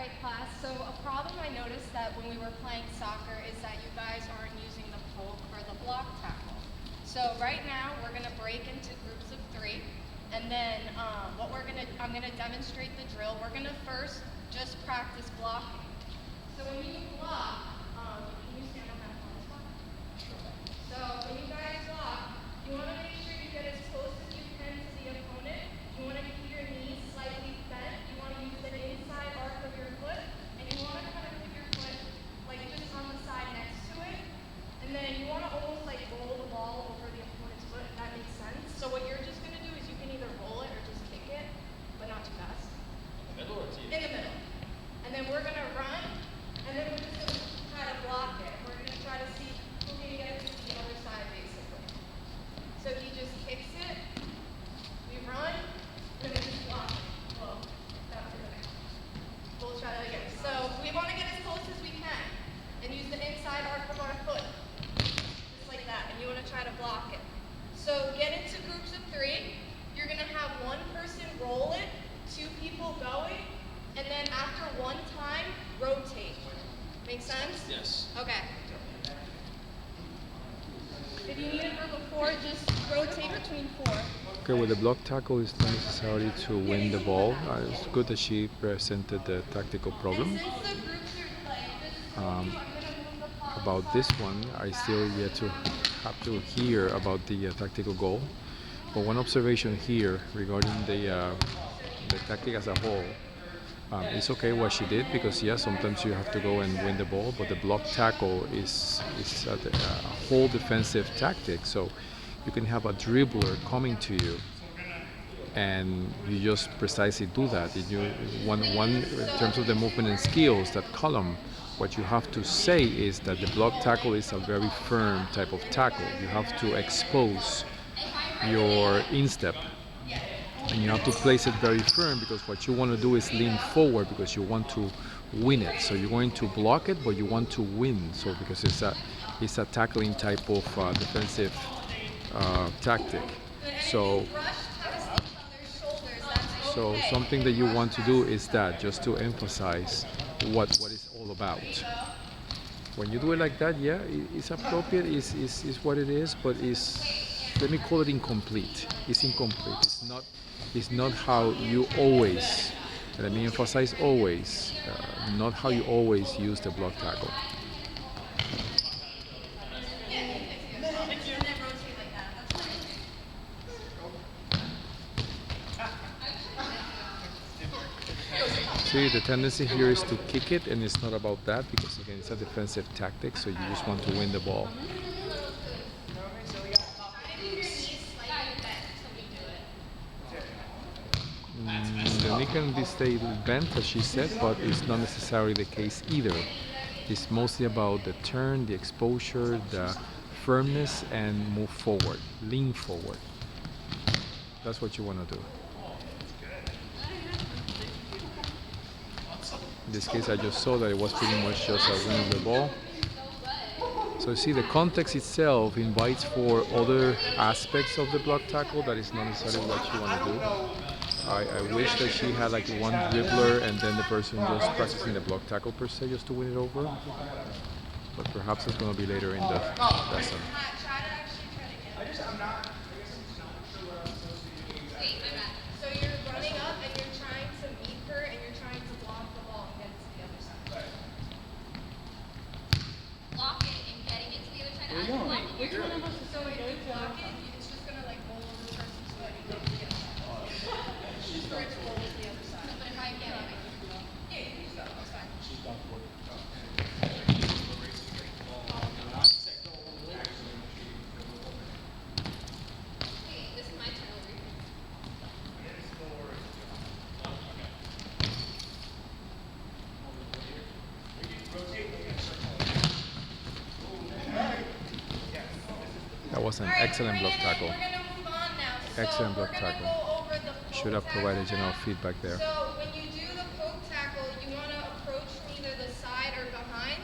right, class. So a problem I noticed that when we were playing soccer is that you guys aren't using the poke or the block tackle. So right now we're gonna break into groups of 3, and then I'm gonna demonstrate the drill. We're gonna first just practice blocking. So when you block, can you stand on that one spot? So when you guys block, you want to make sure you get as close as you can to the opponent. You want to keep your knees slightly bent. You want to use the inside arc of your foot, and you want to kind of put your foot like just on the side next to it. And then you want to almost like roll the ball over the opponent's foot, if that makes sense. So what you're just going to do is you can either roll it or just kick it, but not too fast. In the middle or team? In the middle. And then we're going to run, and then we're just going to try to block it. We're going to try to see who can get it to the other side, basically. So he just kicks it, we run, and we just block it. Well, that's it. We'll try that again. So we want to get as close as we can, and use the inside arc of our foot, just like that, and you want to try to block it. So get into groups of 3. You're going to have one person roll it, 2 people going, and then after one time, rotate. Make sense? Yes. Okay. If you need it for before, just rotate between 4. Okay, with the block tackle, it's not necessary to win the ball. It's good that she presented the tactical problem. About this one, I still yet to have to hear about the tactical goal. But one observation here regarding the tactic as a whole, it's okay what she did, because yes, sometimes you have to go and win the ball, but the block tackle is a whole defensive tactic. So you can have a dribbler coming to you, and you just precisely do that. One in terms of the movement and skills, that column, what you have to say is that the block tackle is a very firm type of tackle. You have to expose your instep, and you have to place it very firm, because what you want to do is lean forward, because you want to win it. So you're going to block it, but you want to win. So because it's a tackling type of defensive tactic. So something that you want to do is that, just to emphasize what it's all about. When you do it like that, yeah, it's appropriate, is what it is, but let me call it incomplete. It's incomplete. It's not how you always, and let me emphasize always, not how you always use the block tackle. See, the tendency here is to kick it, and it's not about that, because again, it's a defensive tactic, so you just want to win the ball. The knee can stay bent, as she said, but it's not necessarily the case either. It's mostly about the turn, the exposure, the firmness, and move forward, lean forward. That's what you want to do. In this case, I just saw that it was pretty much just a win of the ball. So you see, the context itself invites for other aspects of the block tackle that is not necessarily what you want to do. I wish that she had like one dribbler and then the person just practicing the block tackle per se, just to win it over. But perhaps it's going to be later in the lesson. So you're running up and you're trying to meet her and you're trying to block the ball and get it to the other side. Block it and getting it to the other side. Which one of us is so if you block it, it's just gonna like roll over the person's foot and get to the other side. For it to roll to the other side. But if I get it, yeah, you can go. That's fine. Hey, this is my turn over here. That was an excellent block tackle. We're gonna move on now. Excellent So block we're gonna tackle. go over the poke Should have provided tackle general now. feedback there. So when you do the poke tackle, you want to approach from either the side or behind.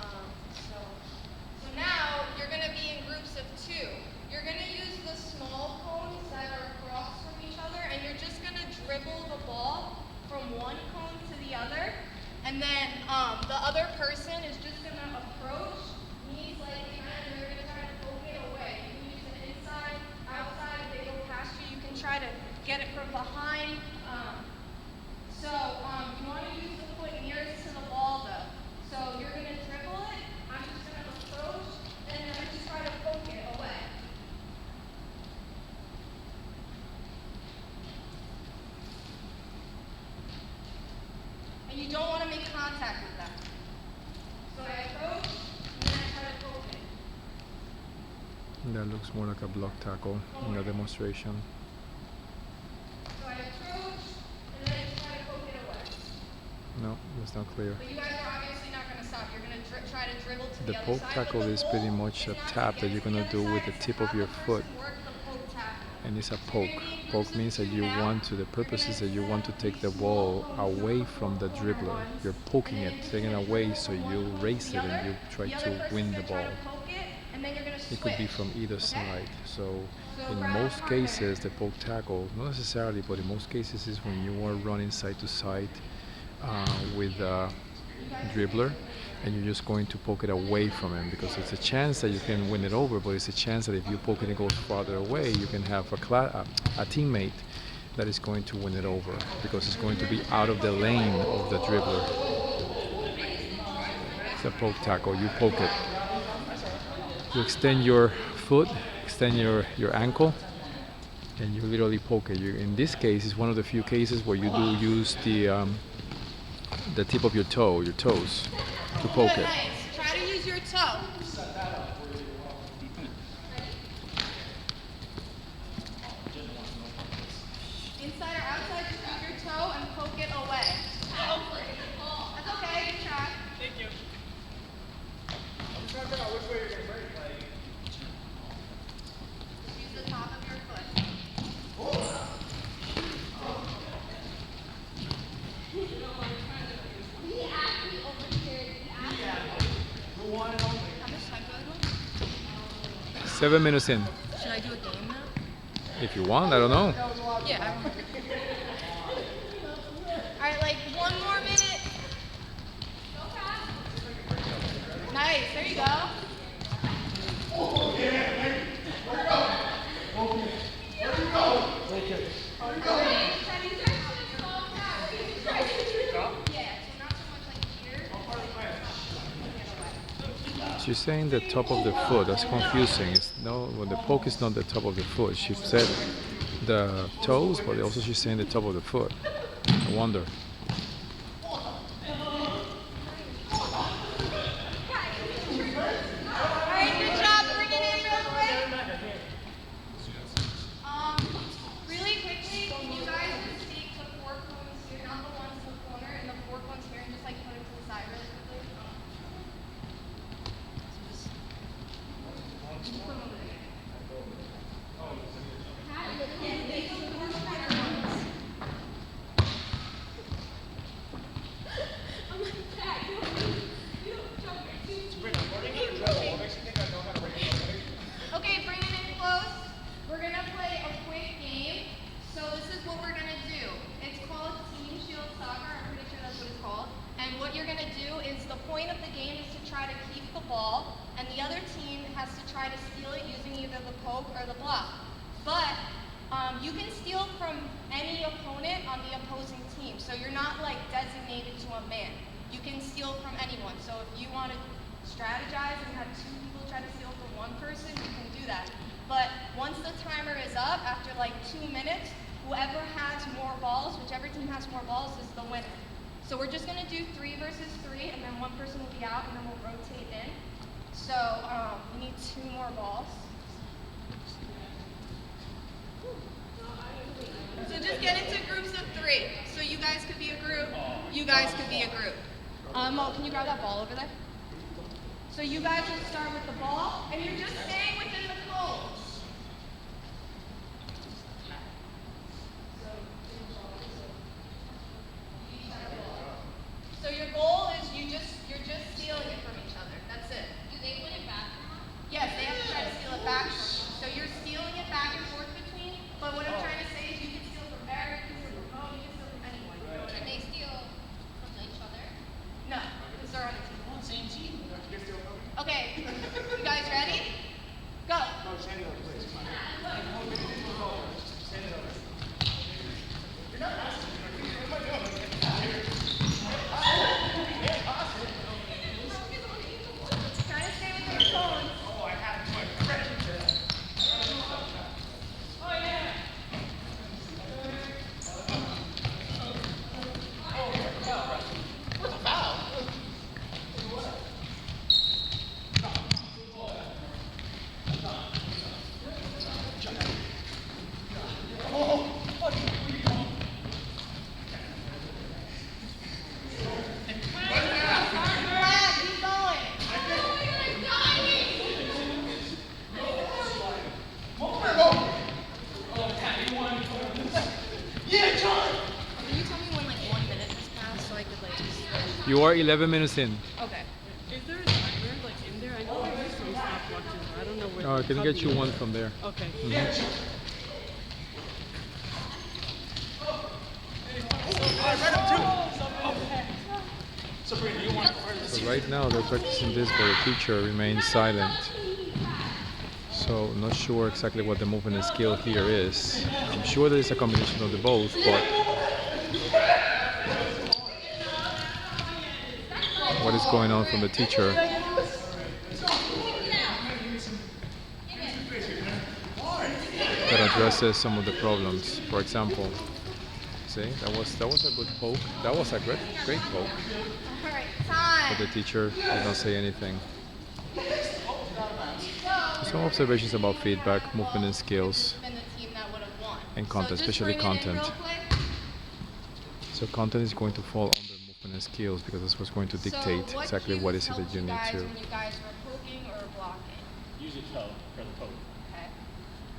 So now you're going to be in groups of 2. You're going to use the small cones that are across from each other, and you're just going to dribble the ball from one cone to the other. And then the other person is just gonna approach me slightly, and they're gonna try to poke it away. You can use it inside, outside. If they go past you, you can try to get it from behind. You want to use the foot nearest to the ball, though. So you're gonna dribble it. I'm just gonna approach, and then I just try to poke it away. And you don't want to make contact with them. So I approach, and then I try to poke it. That looks more like a block tackle in the demonstration. So I approach, and then I just try to poke it away. No, that's not clear. But you guys are obviously not going to stop. You're going to try to dribble to The the other poke side. tackle But the is pretty goal much a is not to tap get that you're to gonna other do with side, the it's to tip of have your the foot. person work the poke tackle. And it's a So you're poke. gonna need Poke groups of means that two you now. want to, the You're purpose is that gonna you want to set up take the these ball small posts away on from the the corner dribbler. ones, You're and poking then it, you're just taking gonna away dribble so from one you point to race the it and other. you try The other to person's win the gonna try ball. to poke it, and then you're gonna It could be switch, from either okay? side. So So in grab most a partner. cases, the poke tackle, not necessarily, but in most cases is when you are running side to side with a dribbler, and you're just going to poke it away from him, because it's a chance that you can win it over, but it's a chance that if you poke it and it goes farther away, you can have a teammate that is going to win it over, because it's going to be out of the lane of the dribbler. It's a poke tackle. You poke it. You extend your foot, extend your ankle, and you literally poke it. In this case, it's one of the few cases where you do use the tip of your toes, to poke Good, it. nice. Try to use your toe. Inside or outside, just use your toe and poke it away. That's okay, good try. Thank you. I'm trying to figure out which way you're going to break. Use the top of your foot. The one and only. How much time do I go? 7 minutes in. Should I do a game now? If you want, I don't know. Yeah, I want. Alright, like 1 more minute. Nice, there you go. She's saying the top of the foot. That's confusing. When the poke is not the top of the foot. She said the toes, but also she's saying the top of the foot. I wonder. Alright, good job. Bring it in real quick. Really quickly, you guys just take the 4 cones here, not the ones in the corner, and the 4 cones here, and just like put it to the side really quickly. Okay, bring it in close. We're gonna play a quick game. So this is what we're gonna do. It's called Team Shield Soccer. I'm pretty sure that's what it's called. And what you're gonna do is the point of the game is to try to keep the ball, and the other team has to try to steal it using either the poke or the block. But you can steal from any opponent on the opposing team. So you're not like designated to a man. You can steal from anyone. So if you want to strategize and have 2 people try to steal from one person, you can do that. But once the timer is up, after like 2 minutes, whoever has more balls, whichever team has more balls, is the winner. So we're just gonna do 3 versus 3, and then 1 person will be out, and then we'll rotate in. So we need 2 more balls. So just get into groups of 3. So you guys could be a group, you guys could be a group. Mo, can you grab that ball over there? So you guys will start with the ball, and you're just staying within the cones. So your goal is you're just stealing it from each other. That's it. Do they put it back from us? Yes, they have to try to steal it back from you. So you're stealing it back and forth between, but what I'm trying to say is you can steal from Erin, you can steal from Mo, you can steal from anyone. You know what I Can mean? they steal from each other? You are 11 minutes in. Okay. Is there a timer like in there? I know I used to stop watching. I don't know where. I can get you one from there. Okay. So right now they're practicing this, but the teacher remains silent. So not sure exactly what the movement and skill here is. I'm sure that it's a combination of the both, but what is going on from the teacher? That addresses some of the problems. For example, see, that was a good poke. That was a great poke. All right, time. But the teacher did not say anything. Some observations about feedback, movement and skills, Been the team that would have won. and content, So just especially bring it in content. real quick. So content is going to fall under movement and skills because that's what's going to dictate So exactly cues what is it helped that you need guys to. When you guys were poking or blocking. Use your toe for the poke. Okay.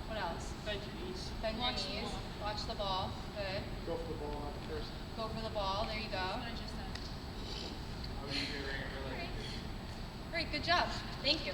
What else? Bend your knees. Bend your knees. Watch the ball. Good. Go for the ball first. Go for the ball. There you go. Great. Good job. Thank you.